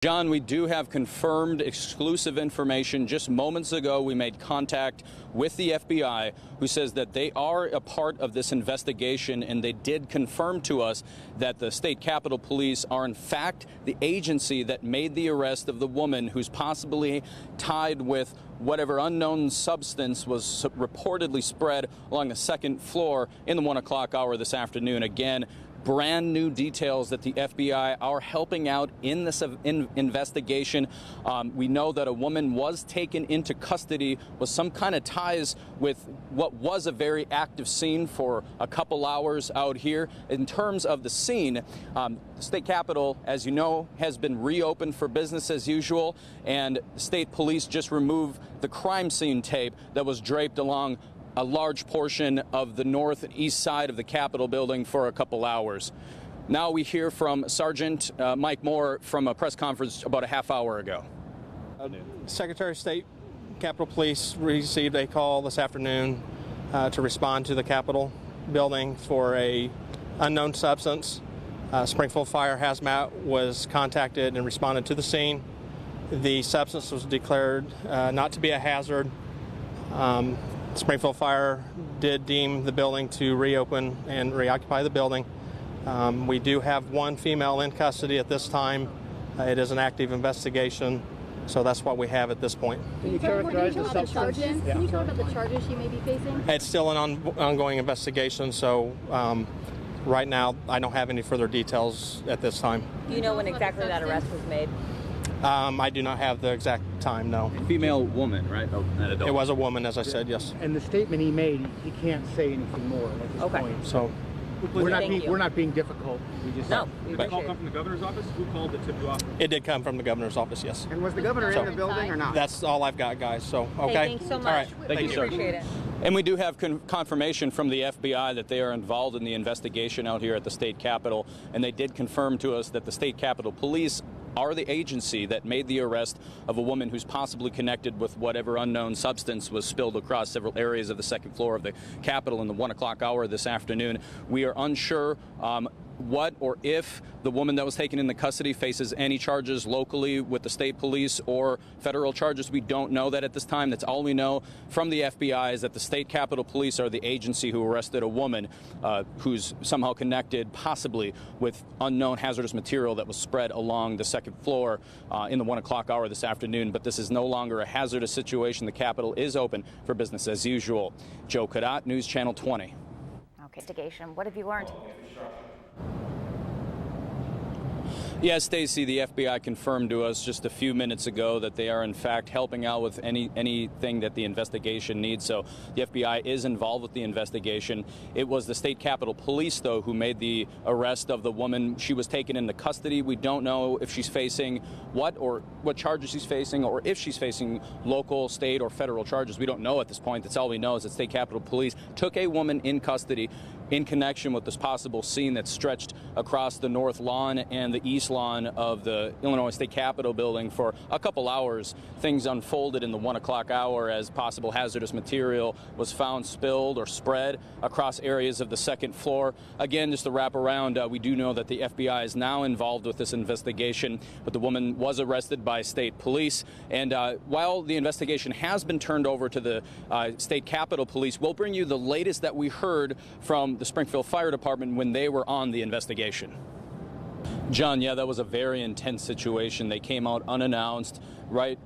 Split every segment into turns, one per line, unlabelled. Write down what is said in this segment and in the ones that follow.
John, we do have confirmed exclusive information. Just moments ago, we made contact with the FBI, who says that they are a part of this investigation, and they did confirm to us that the state Capitol Police are in fact the agency that made the arrest of the woman who's possibly tied with whatever unknown substance was reportedly spread along the second floor in the 1 o'clock hour this afternoon. Again, brand new details that the FBI are helping out in this investigation. We know that a woman was taken into custody with some kind of ties with what was a very active scene for a couple hours out here. In terms of the scene, the state capitol, as you know, has been reopened for business as usual, and state police just removed the crime scene tape that was draped along a large portion of the north and east side of the Capitol building for a couple hours. Now we hear from Sergeant Mike Moore from a press conference about a half hour ago.
Secretary of State, Capitol Police received a call this afternoon to respond to the Capitol building for a unknown substance. Springfield Fire Hazmat was contacted and responded to the scene. The substance was declared not to be a hazard. Springfield Fire did deem the building to reopen and reoccupy the building. We do have one female in custody at this time. It is an active investigation, so that's what we have at this point.
Can you characterize the substance? Can you talk about the charges she may be facing?
It's still an ongoing investigation, so right now I don't have any further details at this time.
Do you know when exactly that arrest was made?
I do not have the exact time, no.
Female woman, right? Oh, an adult.
It was a woman, as I said, yes.
And the statement he made, he can't say anything more at this point.
So
we're not being difficult. We just
we
Did the call come from the governor's office? Who called to tip you off?
it did come from the governor's office, yes.
And was the governor in the building or not?
That's all I've got, guys. So, okay.
Hey, thanks so much.
All right.
Thank you, sir.
Appreciate it.
And we do have confirmation from the FBI that they are involved in the investigation out here at the state capitol, and they did confirm to us that the state capitol police are the agency that made the arrest of a woman who's possibly connected with whatever unknown substance was spilled across several areas of the second floor of the Capitol in the 1 o'clock hour this afternoon. We are unsure what or if the woman that was taken into custody faces any charges locally with the state police or federal charges. We don't know that at this time. That's all we know from the FBI is that the state Capitol Police are the agency who arrested a woman who's somehow connected possibly with unknown hazardous material that was spread along the second floor in the 1 o'clock hour this afternoon. But this is no longer a hazardous situation. The Capitol is open for business as usual. Joe Cadat, News Channel 20.
Okay, investigation. What have you learned?
Yes, Stacy, the FBI confirmed to us just a few minutes ago that they are in fact helping out with anything that the investigation needs. So the FBI is involved with the investigation. It was the state Capitol Police, though, who made the arrest of the woman. She was taken into custody. We don't know if she's facing what charges she's facing, or if she's facing local, state, or federal charges. We don't know at this point. That's all we know is that state Capitol Police took a woman in custody in connection with this possible scene that stretched across the north lawn and the east lawn of the Illinois State Capitol building for a couple hours. Things unfolded in the 1 o'clock hour as possible hazardous material was found spilled or spread across areas of the second floor. Again, just to wrap around, we do know that the FBI is now involved with this investigation, but the woman was arrested by state police. And while the investigation has been turned over to the state Capitol Police, we'll bring you the latest that we heard from the Springfield Fire Department when they were on the investigation. John, yeah, that was a very intense situation. They came out unannounced, right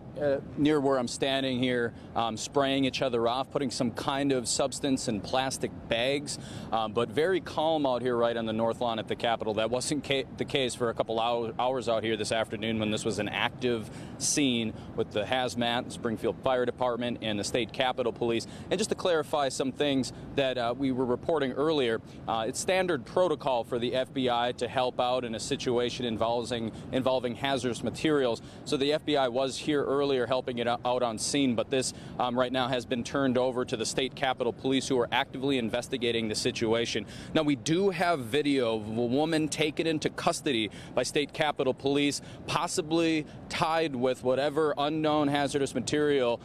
near where I'm standing here, spraying each other off, putting some kind of substance in plastic bags, but very calm out here right on the north lawn at the Capitol. That wasn't the case for a couple hours out here this afternoon when this was an active scene with the hazmat, the Springfield Fire Department, and the state Capitol Police. And just to clarify some things that we were reporting earlier, it's standard protocol for the FBI to help out in a situation involving hazardous materials. So the FBI was here earlier helping it out on scene, but this right now has been turned over to the state Capitol Police, who are actively investigating the situation. Now, we do have video of a woman taken into custody by state Capitol Police, possibly tied with whatever unknown hazardous material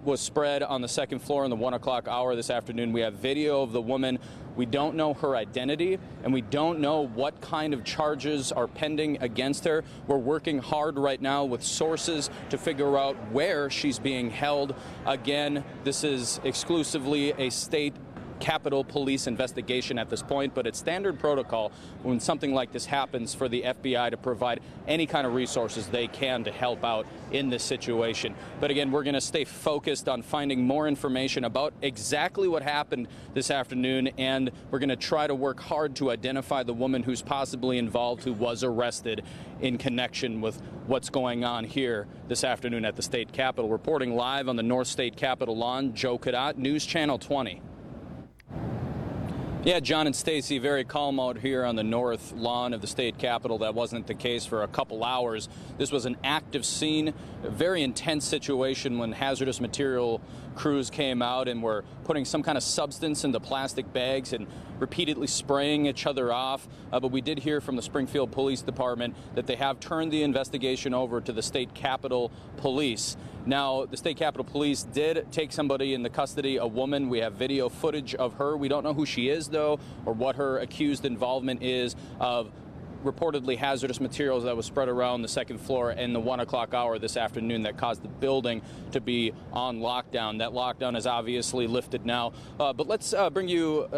was spread on the second floor in the 1 o'clock hour this afternoon. We have video of the woman We don't know her identity, and we don't know what kind of charges are pending against her. We're working hard right now with sources to figure out where she's being held. Again, this is exclusively a state Capitol Police investigation at this point, but it's standard protocol when something like this happens for the FBI to provide any kind of resources they can to help out in this situation. But again, we're going to stay focused on finding more information about exactly what happened this afternoon, and we're going to try to work hard to identify the woman who's possibly involved, who was arrested in connection with what's going on here this afternoon at the state capitol. Reporting live on the North State Capitol lawn, Joe Cadat, News Channel 20. Yeah, John and Stacy, very calm out here on the north lawn of the state capitol. That wasn't the case for a couple hours. This was an active scene, a very intense situation when hazardous material crews came out and were putting some kind of substance into plastic bags and repeatedly spraying each other off. But we did hear from the Springfield Police Department that they have turned the investigation over to the state capitol police. Now, the state capitol police did take somebody into custody, a woman. We have video footage of her. We don't know who she is, though, or what her accused involvement is of reportedly hazardous materials that was spread around the second floor in the 1 o'clock hour this afternoon that caused the building to be on lockdown. That lockdown is obviously lifted now. But let's bring you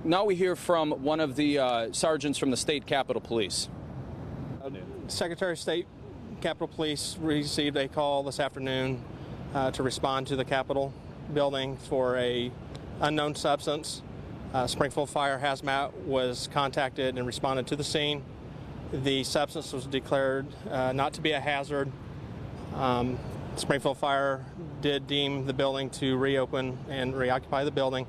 now we hear from one of the sergeants from the state capitol police.
Secretary of State Capitol Police received a call this afternoon to respond to the Capitol building for a unknown substance. Springfield Fire Hazmat was contacted and responded to the scene. The substance was declared not to be a hazard. Springfield Fire did deem the building to reopen and reoccupy the building.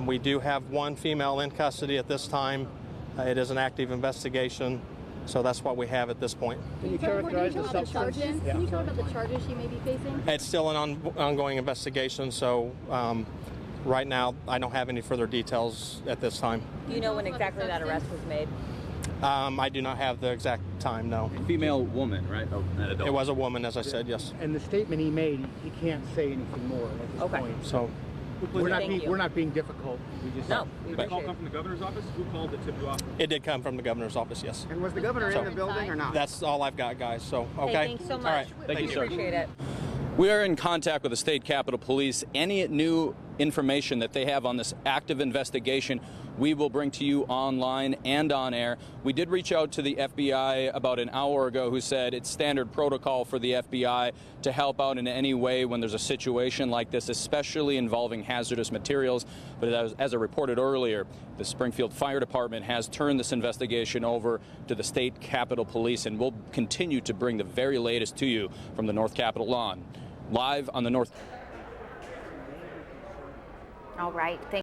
We do have one female in custody at this time. It is an active investigation. So that's what we have at this point.
Can you characterize the substance? Can you talk about the charges she may be facing?
It's still an ongoing investigation, so right now I don't have any further details at this time.
Do you know when exactly that arrest was made?
I do not have the exact time, no.
Female woman, right? Oh, an adult.
It was a woman, as I said, yes.
And the statement he made, he can't say anything more at this
Okay.
point.
So
We're not being difficult. We just
No.
Did the call come from the governor's office? Who called to tip you off?
it did come from the governor's office, yes.
And was the governor in the building or not?
That's all I've got, guys. So, okay.
Hey, thanks so much.
All right.
Thank you, sir.
Appreciate it.
We are in contact with the state capitol police. Any new information that they have on this active investigation, we will bring to you online and on air. We did reach out to the FBI about an hour ago, who said it's standard protocol for the FBI to help out in any way when there's a situation like this, especially involving hazardous materials. But as I reported earlier, the Springfield Fire Department has turned this investigation over to the state capitol police, and we'll continue to bring the very latest to you from the North Capitol lawn. Live on the North.
All right. Thank